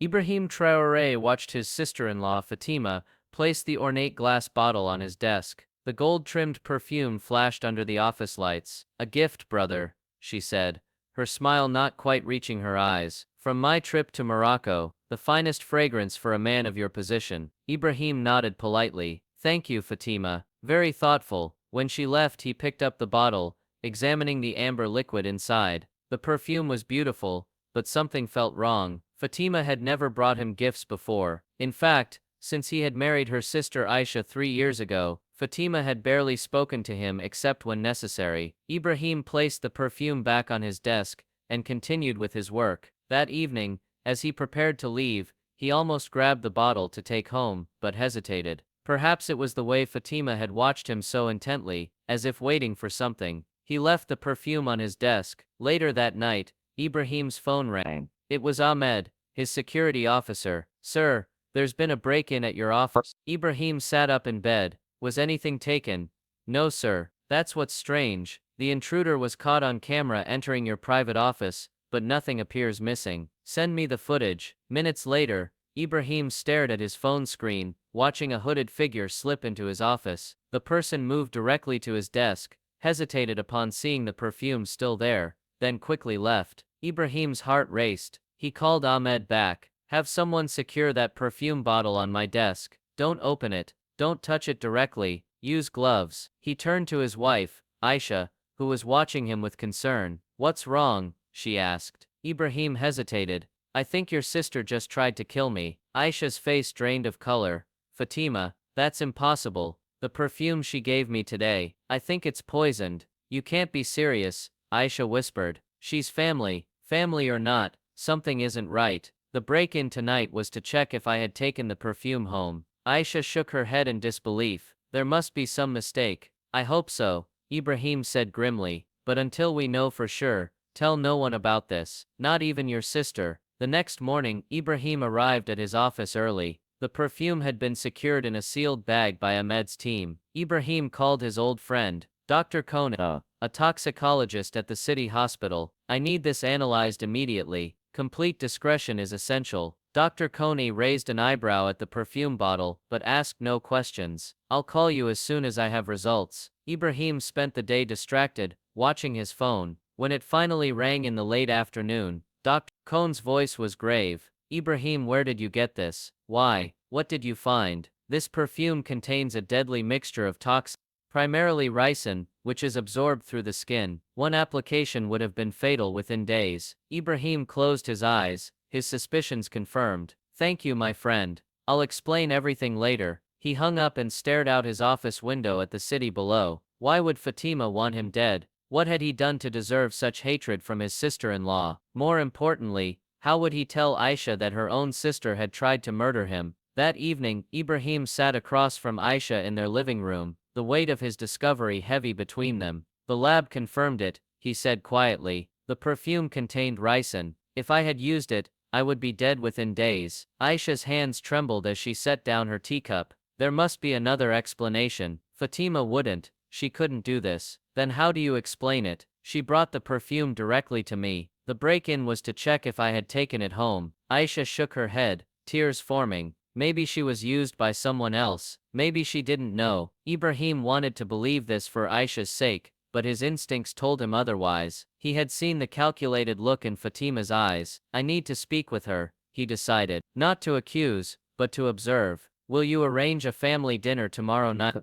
Ibrahim Traoré watched his sister-in-law Fatima place the ornate glass bottle on his desk. The gold-trimmed perfume flashed under the office lights. "A gift, brother," she said, her smile not quite reaching her eyes. "From my trip to Morocco, the finest fragrance for a man of your position." Ibrahim nodded politely. "Thank you, Fatima. Very thoughtful." When she left, he picked up the bottle, examining the amber liquid inside. The perfume was beautiful, but something felt wrong. Fatima had never brought him gifts before. In fact, since he had married her sister Aisha 3 years ago, Fatima had barely spoken to him except when necessary. Ibrahim placed the perfume back on his desk and continued with his work. That evening, as he prepared to leave, he almost grabbed the bottle to take home, but hesitated. Perhaps it was the way Fatima had watched him so intently, as if waiting for something. He left the perfume on his desk. Later that night, Ibrahim's phone rang. It was Ahmed, his security officer. "Sir, there's been a break-in at your office." Ibrahim sat up in bed. "Was anything taken?" "No, sir." "That's what's strange. The intruder was caught on camera entering your private office, but nothing appears missing. Send me the footage." Minutes later, Ibrahim stared at his phone screen, watching a hooded figure slip into his office. The person moved directly to his desk, hesitated upon seeing the perfume still there, then quickly left. Ibrahim's heart raced. He called Ahmed back. "Have someone secure that perfume bottle on my desk. Don't open it. Don't touch it directly. Use gloves." He turned to his wife, Aisha, who was watching him with concern. "What's wrong?" she asked. Ibrahim hesitated. "I think your sister just tried to kill me." Aisha's face drained of color. "Fatima, that's impossible. The perfume she gave me today. I think it's poisoned." "You can't be serious," Aisha whispered. "She's family. Family or not, something isn't right. The break-in tonight was to check if I had taken the perfume home." Aisha shook her head in disbelief. "There must be some mistake." "I hope so," Ibrahim said grimly, "but until we know for sure, tell no one about this, not even your sister." The next morning, Ibrahim arrived at his office early. The perfume had been secured in a sealed bag by Ahmed's team. Ibrahim called his old friend, Dr. Kona, a toxicologist at the city hospital. "I need this analyzed immediately. Complete discretion is essential." Dr. Kone raised an eyebrow at the perfume bottle, but asked no questions. "I'll call you as soon as I have results." Ibrahim spent the day distracted, watching his phone. When it finally rang in the late afternoon, Dr. Kone's voice was grave. "Ibrahim, where did you get this? Why? What did you find?" "This perfume contains a deadly mixture of toxins, primarily ricin, which is absorbed through the skin. One application would have been fatal within days." Ibrahim closed his eyes, his suspicions confirmed. "Thank you, my friend. I'll explain everything later." He hung up and stared out his office window at the city below. Why would Fatima want him dead? What had he done to deserve such hatred from his sister-in-law? More importantly, how would he tell Aisha that her own sister had tried to murder him? That evening, Ibrahim sat across from Aisha in their living room, the weight of his discovery heavy between them. "The lab confirmed it," he said quietly. "The perfume contained ricin. If I had used it, I would be dead within days." Aisha's hands trembled as she set down her teacup. "There must be another explanation. Fatima wouldn't. She couldn't do this." "Then how do you explain it? She brought the perfume directly to me. The break-in was to check if I had taken it home." Aisha shook her head, tears forming. "Maybe she was used by someone else. Maybe she didn't know." Ibrahim wanted to believe this for Aisha's sake, but his instincts told him otherwise. He had seen the calculated look in Fatima's eyes. "I need to speak with her," he decided. "Not to accuse, but to observe." "Will you arrange a family dinner tomorrow night?"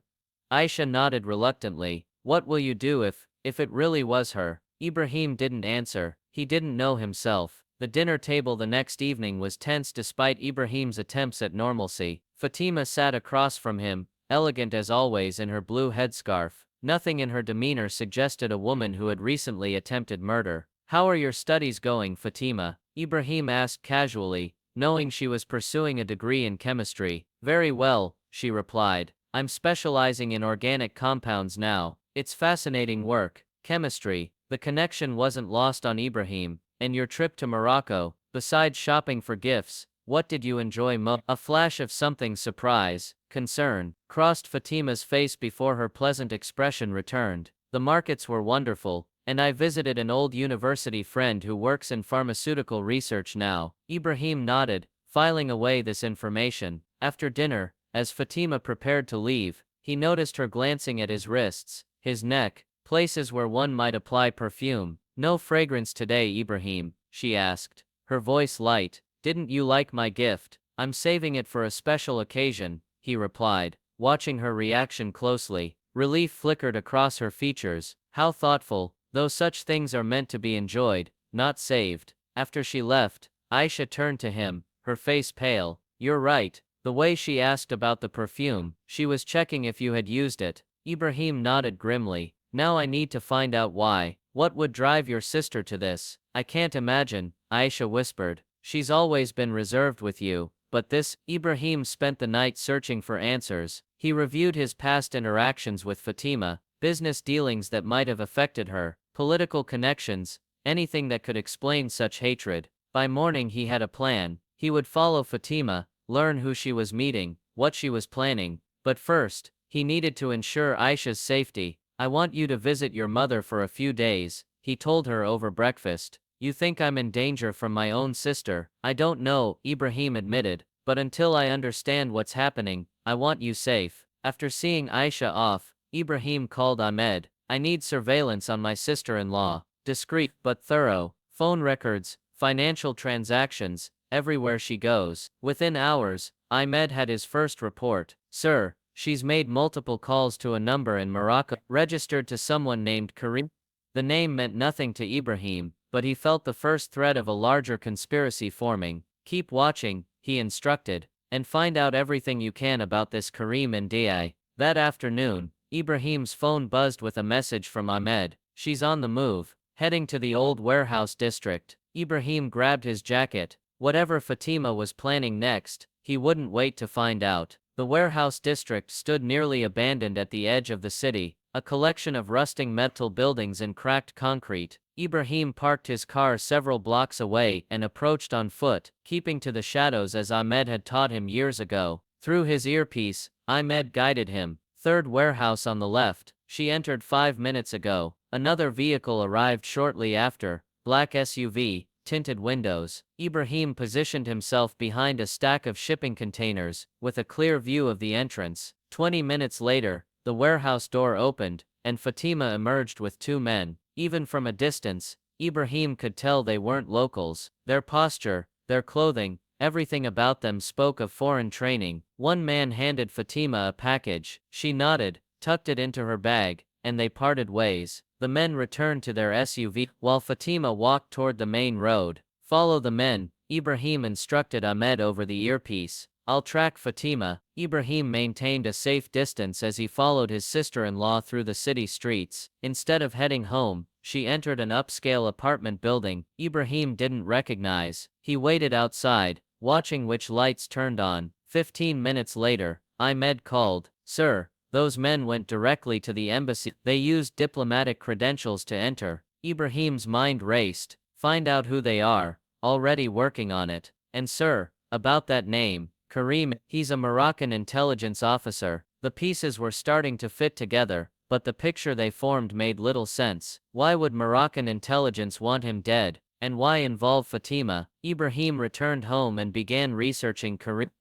Aisha nodded reluctantly. "What will you do if it really was her?" Ibrahim didn't answer. He didn't know himself. The dinner table the next evening was tense despite Ibrahim's attempts at normalcy. Fatima sat across from him, elegant as always in her blue headscarf. Nothing in her demeanor suggested a woman who had recently attempted murder. "How are your studies going, Fatima?" Ibrahim asked casually, knowing she was pursuing a degree in chemistry. "Very well," she replied. "I'm specializing in organic compounds now. It's fascinating work." Chemistry. The connection wasn't lost on Ibrahim. "And your trip to Morocco, besides shopping for gifts, what did you enjoy most?" A flash of something surprise, concern, crossed Fatima's face before her pleasant expression returned. "The markets were wonderful, and I visited an old university friend who works in pharmaceutical research now." Ibrahim nodded, filing away this information. After dinner, as Fatima prepared to leave, he noticed her glancing at his wrists, his neck, places where one might apply perfume. "No fragrance today, Ibrahim?" she asked, her voice light. "Didn't you like my gift?" "I'm saving it for a special occasion," he replied, watching her reaction closely. Relief flickered across her features. How thoughtful, though such things are meant to be enjoyed, not saved. After she left, Aisha turned to him, her face pale. "You're right." The way she asked about the perfume, she was checking if you had used it. Ibrahim nodded grimly. "Now I need to find out why. What would drive your sister to this?" "I can't imagine," Aisha whispered. "She's always been reserved with you. But this." Ibrahim spent the night searching for answers. He reviewed his past interactions with Fatima, business dealings that might have affected her, political connections, anything that could explain such hatred. By morning he had a plan. He would follow Fatima, learn who she was meeting, what she was planning. But first, he needed to ensure Aisha's safety. "I want you to visit your mother for a few days," he told her over breakfast. "You think I'm in danger from my own sister?" "I don't know," Ibrahim admitted, "but until I understand what's happening, I want you safe." After seeing Aisha off, Ibrahim called Ahmed. "I need surveillance on my sister-in-law. Discreet, but thorough. Phone records, financial transactions, everywhere she goes." Within hours, Ahmed had his first report. "Sir, she's made multiple calls to a number in Morocco, registered to someone named Karim." The name meant nothing to Ibrahim, but he felt the first thread of a larger conspiracy forming. "Keep watching," he instructed, "and find out everything you can about this Karim and Di." That afternoon, Ibrahim's phone buzzed with a message from Ahmed. "She's on the move, heading to the old warehouse district." Ibrahim grabbed his jacket. Whatever Fatima was planning next, he wouldn't wait to find out. The warehouse district stood nearly abandoned at the edge of the city, a collection of rusting metal buildings and cracked concrete. Ibrahim parked his car several blocks away and approached on foot, keeping to the shadows as Ahmed had taught him years ago. Through his earpiece, Ahmed guided him. "Third warehouse on the left. She entered 5 minutes ago." Another vehicle arrived shortly after, black SUV, tinted windows. Ibrahim positioned himself behind a stack of shipping containers, with a clear view of the entrance. 20 minutes later, the warehouse door opened, and Fatima emerged with 2 men. Even from a distance, Ibrahim could tell they weren't locals. Their posture, their clothing, everything about them spoke of foreign training. One man handed Fatima a package. She nodded, tucked it into her bag, and they parted ways. The men returned to their SUV, while Fatima walked toward the main road. "Follow the men," Ibrahim instructed Ahmed over the earpiece. "I'll track Fatima." Ibrahim maintained a safe distance as he followed his sister-in-law through the city streets. Instead of heading home, she entered an upscale apartment building Ibrahim didn't recognize. He waited outside, watching which lights turned on. 15 minutes later, Ahmed called. "Sir, those men went directly to the embassy. They used diplomatic credentials to enter." Ibrahim's mind raced. "Find out who they are." "Already working on it." "And sir, about that name, Karim, he's a Moroccan intelligence officer." The pieces were starting to fit together, but the picture they formed made little sense. Why would Moroccan intelligence want him dead? And why involve Fatima? Ibrahim returned home and began researching Karim.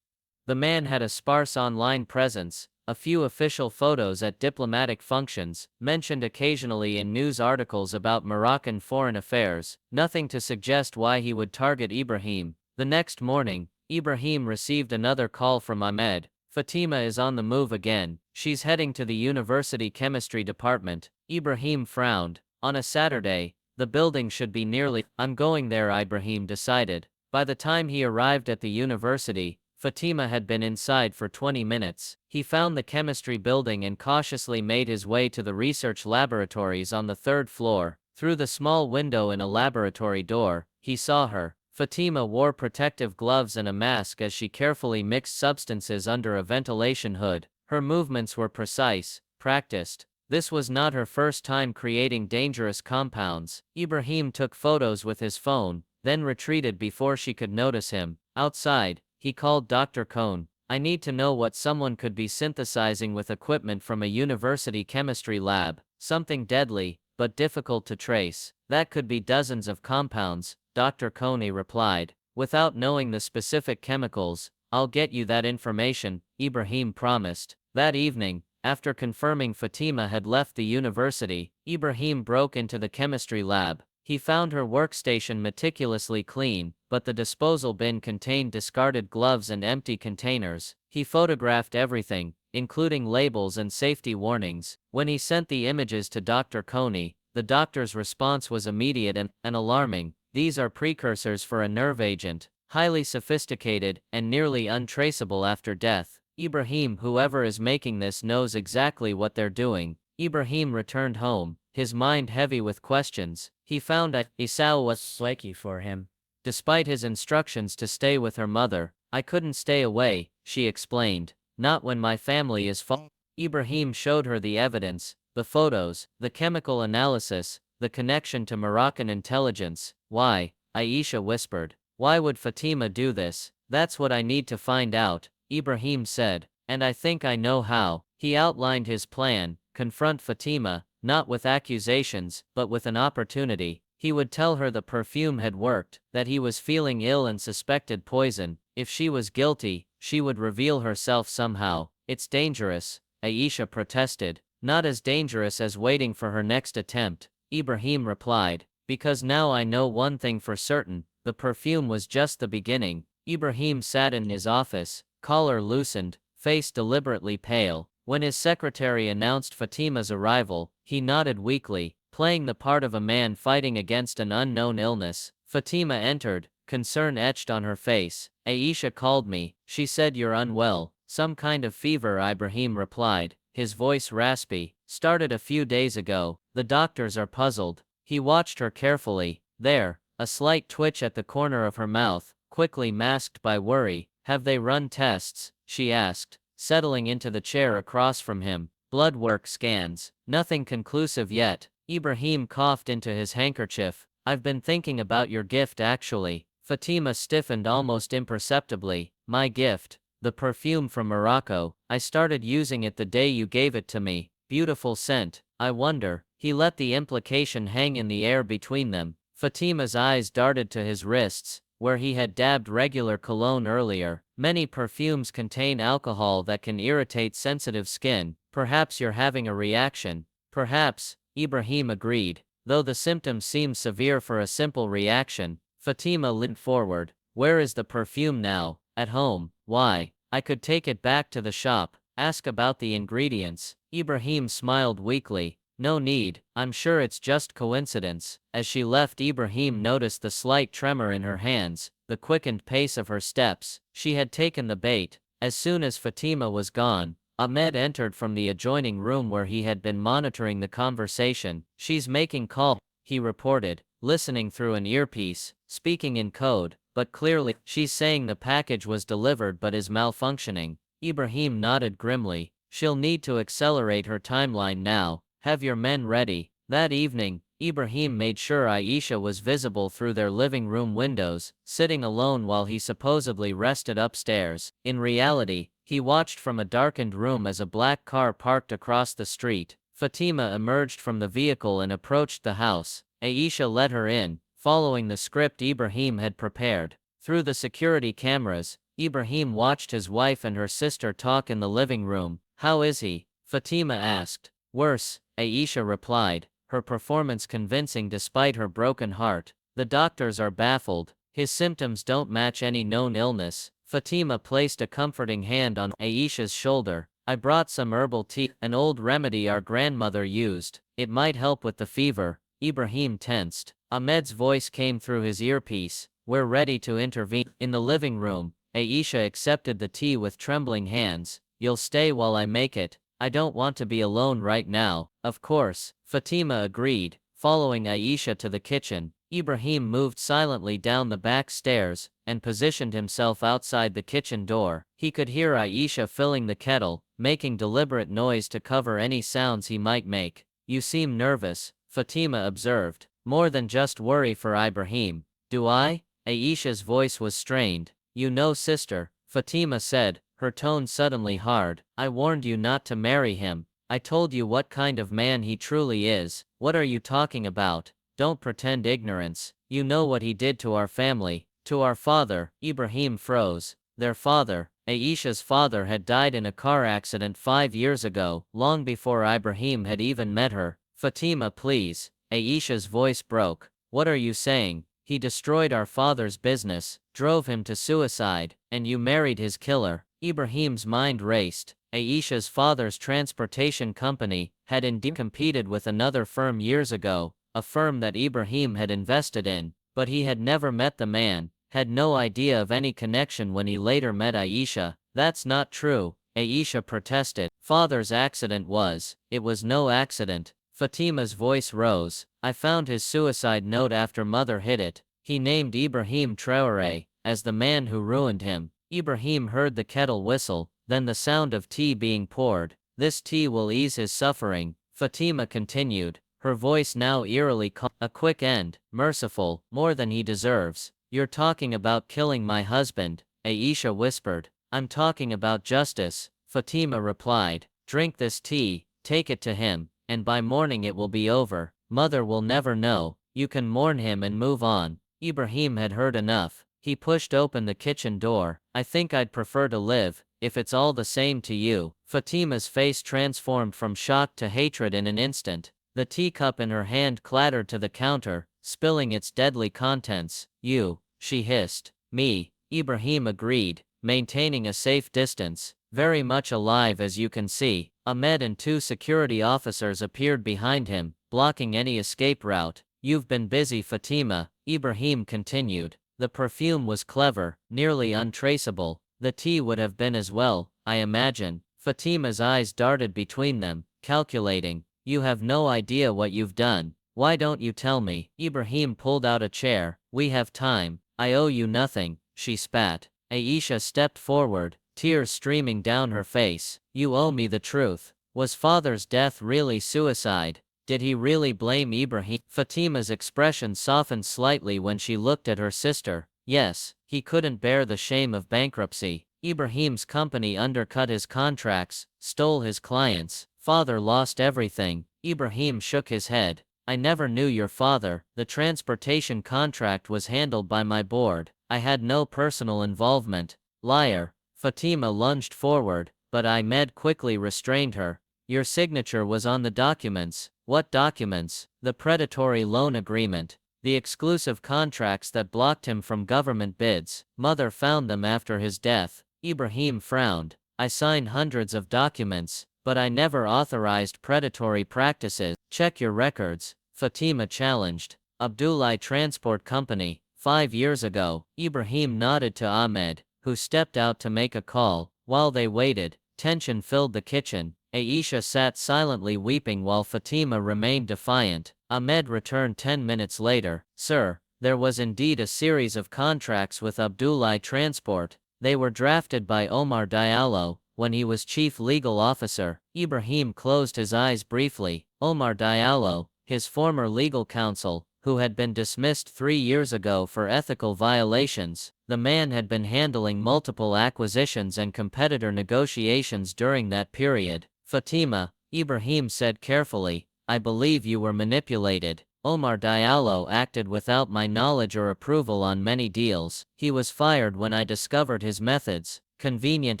The man had a sparse online presence, a few official photos at diplomatic functions, mentioned occasionally in news articles about Moroccan foreign affairs, nothing to suggest why he would target Ibrahim. The next morning, Ibrahim received another call from Ahmed. "Fatima is on the move again. She's heading to the university chemistry department." Ibrahim frowned. On a Saturday, the building should be nearly. "I'm going there," Ibrahim decided. By the time he arrived at the university, Fatima had been inside for 20 minutes. He found the chemistry building and cautiously made his way to the research laboratories on the 3rd floor. Through the small window in a laboratory door, he saw her. Fatima wore protective gloves and a mask as she carefully mixed substances under a ventilation hood. Her movements were precise, practiced. This was not her first time creating dangerous compounds. Ibrahim took photos with his phone, then retreated before she could notice him. Outside, he called Dr. Cohn. "I need to know what someone could be synthesizing with equipment from a university chemistry lab. Something deadly, but difficult to trace." "That could be dozens of compounds," Dr. Coney replied. Without knowing the specific chemicals, I'll get you that information, Ibrahim promised. That evening, after confirming Fatima had left the university, Ibrahim broke into the chemistry lab. He found her workstation meticulously clean, but the disposal bin contained discarded gloves and empty containers. He photographed everything, including labels and safety warnings. When he sent the images to Dr. Coney, the doctor's response was immediate and alarming. These are precursors for a nerve agent, highly sophisticated and nearly untraceable after death. Ibrahim, whoever is making this knows exactly what they're doing. Ibrahim returned home, his mind heavy with questions. He found that Isao was flaky for him. Despite his instructions to stay with her mother, I couldn't stay away, she explained. Not when my family is full. Ibrahim showed her the evidence, the photos, the chemical analysis, the connection to Moroccan intelligence. Why? Aisha whispered. Why would Fatima do this? That's what I need to find out, Ibrahim said. And I think I know how. He outlined his plan: confront Fatima, not with accusations, but with an opportunity. He would tell her the perfume had worked, that he was feeling ill and suspected poison. If she was guilty, she would reveal herself somehow. It's dangerous, Aisha protested. Not as dangerous as waiting for her next attempt, Ibrahim replied. Because now I know one thing for certain, the perfume was just the beginning. Ibrahim sat in his office, collar loosened, face deliberately pale. When his secretary announced Fatima's arrival, he nodded weakly, playing the part of a man fighting against an unknown illness. Fatima entered, concern etched on her face. Aisha called me. She said you're unwell. Some kind of fever, Ibrahim replied, his voice raspy. Started a few days ago. The doctors are puzzled. He watched her carefully. There, a slight twitch at the corner of her mouth, quickly masked by worry. Have they run tests? She asked, settling into the chair across from him. Blood work scans. Nothing conclusive yet. Ibrahim coughed into his handkerchief. I've been thinking about your gift actually. Fatima stiffened almost imperceptibly. My gift? The perfume from Morocco. I started using it the day you gave it to me. Beautiful scent. I wonder. He let the implication hang in the air between them. Fatima's eyes darted to his wrists, where he had dabbed regular cologne earlier. Many perfumes contain alcohol that can irritate sensitive skin. Perhaps you're having a reaction. Perhaps, Ibrahim agreed, though the symptoms seemed severe for a simple reaction. Fatima leaned forward. Where is the perfume now? At home. Why? I could take it back to the shop. Ask about the ingredients. Ibrahim smiled weakly. No need, I'm sure it's just coincidence. As she left, Ibrahim noticed the slight tremor in her hands, the quickened pace of her steps. She had taken the bait. As soon as Fatima was gone, Ahmed entered from the adjoining room where he had been monitoring the conversation. She's making call, he reported, listening through an earpiece, speaking in code, but clearly, she's saying the package was delivered but is malfunctioning. Ibrahim nodded grimly. She'll need to accelerate her timeline now. Have your men ready. That evening, Ibrahim made sure Aisha was visible through their living room windows, sitting alone while he supposedly rested upstairs. In reality, he watched from a darkened room as a black car parked across the street. Fatima emerged from the vehicle and approached the house. Aisha let her in, following the script Ibrahim had prepared. Through the security cameras, Ibrahim watched his wife and her sister talk in the living room. How is he? Fatima asked. Worse, Aisha replied, her performance convincing despite her broken heart. The doctors are baffled. His symptoms don't match any known illness. Fatima placed a comforting hand on Aisha's shoulder. I brought some herbal tea, an old remedy our grandmother used. It might help with the fever. Ibrahim tensed. Ahmed's voice came through his earpiece. We're ready to intervene. In the living room, Aisha accepted the tea with trembling hands. You'll stay while I make it. I don't want to be alone right now. Of course, Fatima agreed, following Aisha to the kitchen. Ibrahim moved silently down the back stairs and positioned himself outside the kitchen door. He could hear Aisha filling the kettle, making deliberate noise to cover any sounds he might make. You seem nervous, Fatima observed. More than just worry for Ibrahim. Do I? Aisha's voice was strained. You know, sister, Fatima said, her tone suddenly hard. I warned you not to marry him. I told you what kind of man he truly is. What are you talking about? Don't pretend ignorance. You know what he did to our family. To our father, Ibrahim froze. Their father, Aisha's father, had died in a car accident 5 years ago, long before Ibrahim had even met her. Fatima, please. Aisha's voice broke. What are you saying? He destroyed our father's business, drove him to suicide, and you married his killer. Ibrahim's mind raced. Aisha's father's transportation company had indeed competed with another firm years ago, a firm that Ibrahim had invested in, but he had never met the man, had no idea of any connection when he later met Aisha. That's not true, Aisha protested. Father's accident was. It was no accident. Fatima's voice rose. I found his suicide note after mother hid it. He named Ibrahim Traoré as the man who ruined him. Ibrahim heard the kettle whistle, then the sound of tea being poured. This tea will ease his suffering, Fatima continued, her voice now eerily calm. A quick end, merciful, more than he deserves. You're talking about killing my husband, Aisha whispered. I'm talking about justice, Fatima replied. Drink this tea, take it to him, and by morning it will be over. Mother will never know. You can mourn him and move on. Ibrahim had heard enough. He pushed open the kitchen door. I think I'd prefer to live, if it's all the same to you. Fatima's face transformed from shock to hatred in an instant. The teacup in her hand clattered to the counter, spilling its deadly contents. You, she hissed. Me, Ibrahim agreed, maintaining a safe distance. Very much alive, as you can see. Ahmed and 2 security officers appeared behind him, blocking any escape route. You've been busy, Fatima, Ibrahim continued. The perfume was clever, nearly untraceable. The tea would have been as well, I imagine. Fatima's eyes darted between them, calculating. You have no idea what you've done. Why don't you tell me? Ibrahim pulled out a chair. We have time. I owe you nothing, she spat. Aisha stepped forward, tears streaming down her face. You owe me the truth. Was father's death really suicide? Did he really blame Ibrahim? Fatima's expression softened slightly when she looked at her sister. Yes, he couldn't bear the shame of bankruptcy. Ibrahim's company undercut his contracts, stole his clients. Father lost everything. Ibrahim shook his head. I never knew your father. The transportation contract was handled by my board. I had no personal involvement. Liar. Fatima lunged forward, but Ahmed quickly restrained her. Your signature was on the documents. What documents? The predatory loan agreement. The exclusive contracts that blocked him from government bids. Mother found them after his death. Ibrahim frowned. I signed hundreds of documents, but I never authorized predatory practices. Check your records, Fatima challenged. Abdullahi Transport Company. 5 years ago. Ibrahim nodded to Ahmed, who stepped out to make a call. While they waited, tension filled the kitchen. Aisha sat silently weeping while Fatima remained defiant. Ahmed returned 10 minutes later. Sir, there was indeed a series of contracts with Abdullahi Transport. They were drafted by Omar Diallo when he was chief legal officer. Ibrahim closed his eyes briefly. Omar Diallo, his former legal counsel, who had been dismissed 3 years ago for ethical violations. The man had been handling multiple acquisitions and competitor negotiations during that period. Fatima, Ibrahim said carefully, I believe you were manipulated. Omar Diallo acted without my knowledge or approval on many deals. He was fired when I discovered his methods. Convenient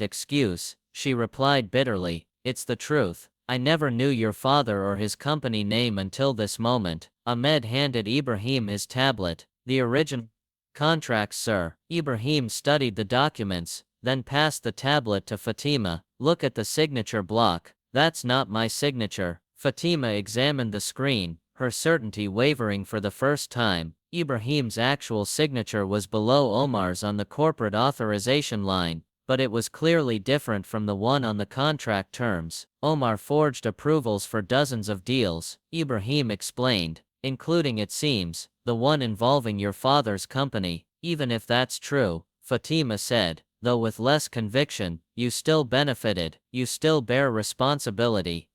excuse, she replied bitterly. It's the truth. I never knew your father or his company name until this moment. Ahmed handed Ibrahim his tablet. The original contracts, sir. Ibrahim studied the documents, then passed the tablet to Fatima. Look at the signature block. That's not my signature. Fatima examined the screen, her certainty wavering for the first time. Ibrahim's actual signature was below Omar's on the corporate authorization line, but it was clearly different from the one on the contract terms. Omar forged approvals for dozens of deals, Ibrahim explained, including, it seems, the one involving your father's company. Even if that's true, Fatima said, though with less conviction, you still benefited, you still bear responsibility.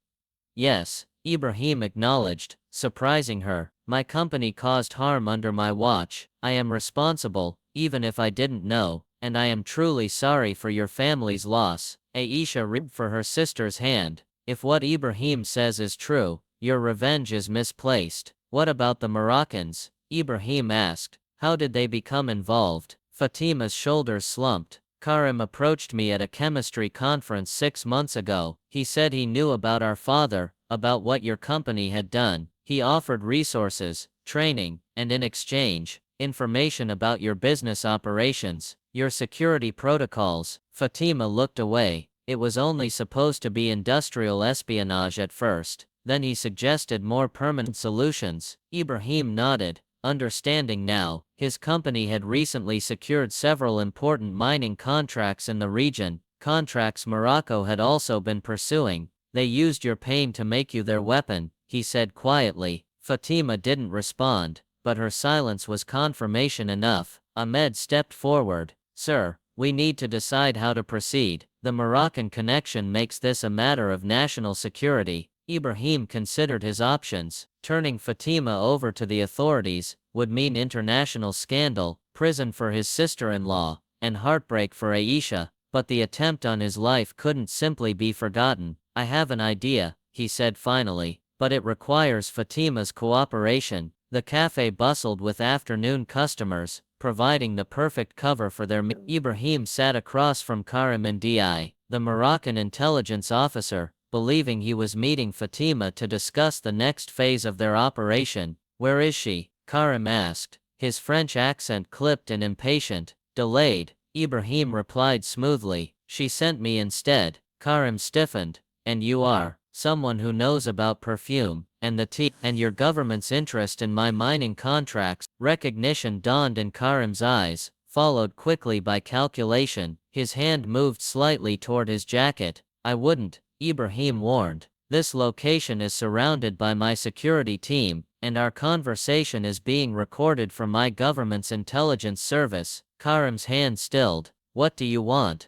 Yes, Ibrahim acknowledged, surprising her. My company caused harm under my watch. I am responsible, even if I didn't know, and I am truly sorry for your family's loss. Aisha reached for her sister's hand. If what Ibrahim says is true, your revenge is misplaced. What about the Moroccans? Ibrahim asked. How did they become involved? Fatima's shoulders slumped. Karim approached me at a chemistry conference 6 months ago. He said he knew about our father, about what your company had done. He offered resources, training, and in exchange, information about your business operations, your security protocols. Fatima looked away. It was only supposed to be industrial espionage at first. Then he suggested more permanent solutions. Ibrahim nodded, understanding now. His company had recently secured several important mining contracts in the region, contracts Morocco had also been pursuing. They used your pain to make you their weapon, he said quietly. Fatima didn't respond, but her silence was confirmation enough. Ahmed stepped forward. Sir, we need to decide how to proceed. The Moroccan connection makes this a matter of national security. Ibrahim considered his options. Turning Fatima over to the authorities would mean international scandal, prison for his sister-in-law, and heartbreak for Aisha, but the attempt on his life couldn't simply be forgotten. I have an idea, he said finally, but it requires Fatima's cooperation. The cafe bustled with afternoon customers, providing the perfect cover for their meal. Ibrahim sat across from Karim Ndi, the Moroccan intelligence officer, believing he was meeting Fatima to discuss the next phase of their operation. Where is she? Karim asked, his French accent clipped and impatient. Delayed, Ibrahim replied smoothly. She sent me instead. Karim stiffened. And you are someone who knows about Perfume and the tea and your government's interest in my mining contracts. Recognition dawned in Karim's eyes, followed quickly by calculation. His hand moved slightly toward his jacket. I wouldn't, Ibrahim warned. This location is surrounded by my security team, and our conversation is being recorded from my government's intelligence service. Karim's hand stilled. What do you want?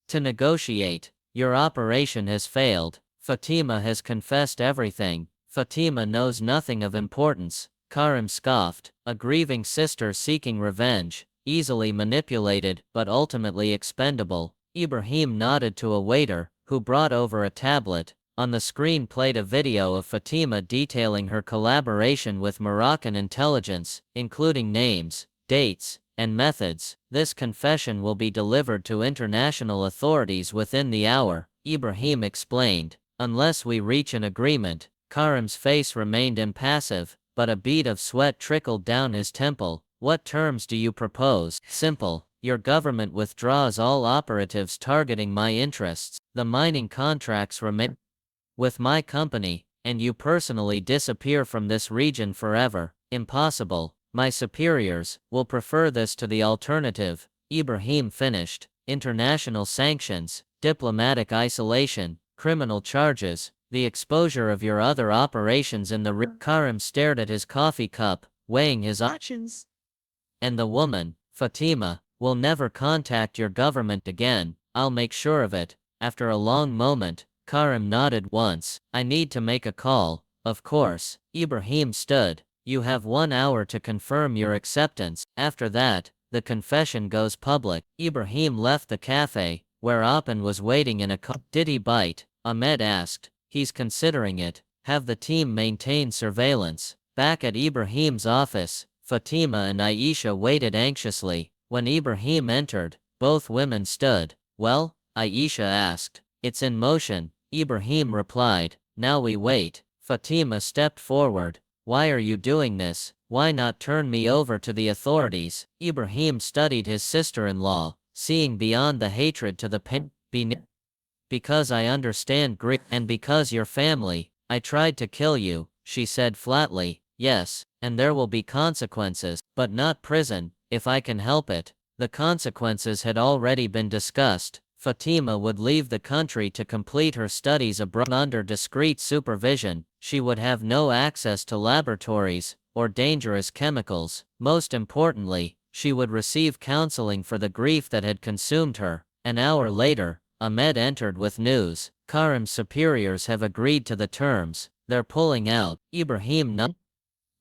To negotiate. Your operation has failed. Fatima has confessed everything. Fatima knows nothing of importance. Karim scoffed. A grieving sister seeking revenge, easily manipulated, but ultimately expendable. Ibrahim nodded to a waiter, who brought over a tablet. On the screen played a video of Fatima detailing her collaboration with Moroccan intelligence, including names, dates, and methods. This confession will be delivered to international authorities within the hour, Ibrahim explained. Unless we reach an agreement. Karim's face remained impassive, but a bead of sweat trickled down his temple. What terms do you propose? Simple. Your government withdraws all operatives targeting my interests. The mining contracts remain with my company, and you personally disappear from this region forever. Impossible. My superiors will prefer this to the alternative. Ibrahim finished. International sanctions, diplomatic isolation, criminal charges, the exposure of your other operations in the Karim stared at his coffee cup, weighing his options. And the woman, Fatima, will never contact your government again. I'll make sure of it. After a long moment, Karim nodded once. I need to make a call. Of course. Ibrahim stood. You have 1 hour to confirm your acceptance. After that, the confession goes public. Ibrahim left the cafe, where Appen was waiting in a car. Did he bite? Ahmed asked. He's considering it. Have the team maintain surveillance. Back at Ibrahim's office, Fatima and Aisha waited anxiously. When Ibrahim entered, both women stood. Well? Aisha asked. It's in motion, Ibrahim replied. Now we wait. Fatima stepped forward. Why are you doing this? Why not turn me over to the authorities? Ibrahim studied his sister-in-law, seeing beyond the hatred to the pain. Because I understand grief, and because your family. I tried to kill you, she said flatly. Yes, and there will be consequences, but not prison, if I can help it. The consequences had already been discussed. Fatima would leave the country to complete her studies abroad under discreet supervision. She would have no access to laboratories or dangerous chemicals. Most importantly, she would receive counseling for the grief that had consumed her. An hour later, Ahmed entered with news. Karim's superiors have agreed to the terms. They're pulling out. Ibrahim nodded,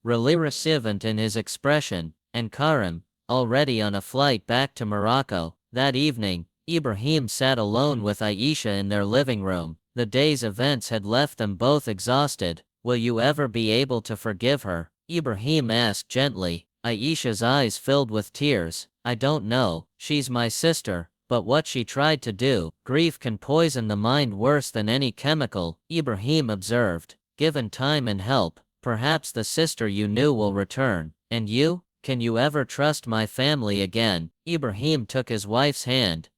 relevant in his expression, and Karim, already on a flight back to Morocco. That evening, Ibrahim sat alone with Aisha in their living room. The day's events had left them both exhausted. Will you ever be able to forgive her? Ibrahim asked gently. Aisha's eyes filled with tears. I don't know, she's my sister, but what she tried to do, grief can poison the mind worse than any chemical, Ibrahim observed. Given time and help, perhaps the sister you knew will return. And you? Can you ever trust my family again? Ibrahim took his wife's hand.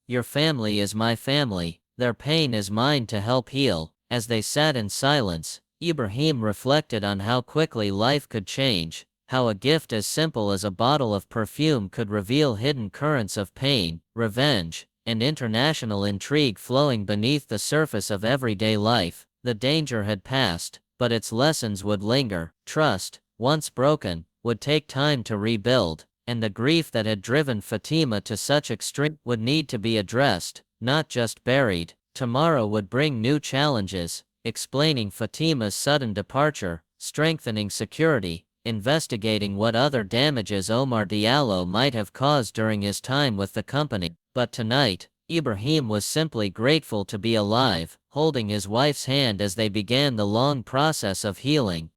Your family is my family, their pain is mine to help heal. As they sat in silence, Ibrahim reflected on how quickly life could change, how a gift as simple as a bottle of perfume could reveal hidden currents of pain, revenge, and international intrigue flowing beneath the surface of everyday life. The danger had passed, but its lessons would linger. Trust, once broken, would take time to rebuild, and the grief that had driven Fatima to such extreme would need to be addressed, not just buried. Tomorrow would bring new challenges, explaining Fatima's sudden departure, strengthening security, investigating what other damages Omar Diallo might have caused during his time with the company. But tonight, Ibrahim was simply grateful to be alive, holding his wife's hand as they began the long process of healing.